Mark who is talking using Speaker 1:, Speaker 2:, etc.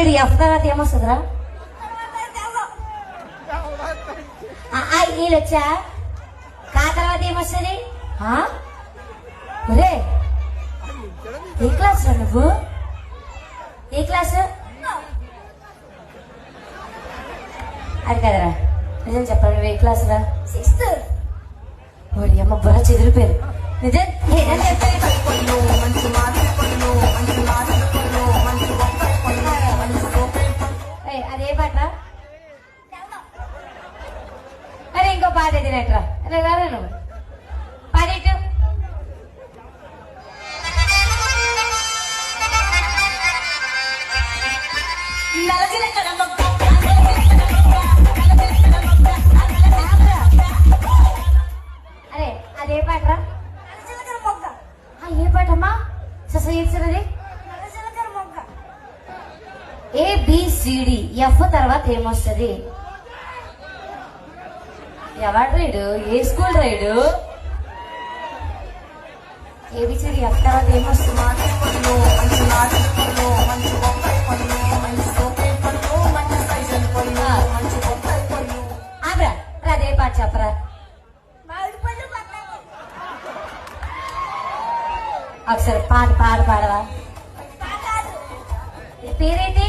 Speaker 1: F తర్వాత ఏమొస్తుందిరా? వీళ్ళు వచ్చా కా తర్వాత ఏమొస్తుంది? ఒరే ఏ క్లాస్ రా నువ్వు? ఏ క్లాస్? అది కదరా నిజం చెప్పాలి, నువ్వు ఏ క్లాస్ రా? 6th. ఓడి అమ్మ బుర్ర చెదిరిపోయారు. నిజం నిజం చెప్పాలి. అదే పాట అరే ఇంకో పాట ఎదినట్రా రారా నువ్వు పాడేటు. అరే అదే పాటరా? ఏ పాటమ్మా? ససది ABCD ఎఫ్ తర్వాత ఏమొస్తుంది? ఎవడు రైడు? ఏ స్కూల్ రైడు? ABCD ఎఫ్ తర్వాత ఏమొస్తుంది? ఆబ్రా అదే పాట చెప్పరా? ఒకసారి పాట పాడవా? పేరేంటి?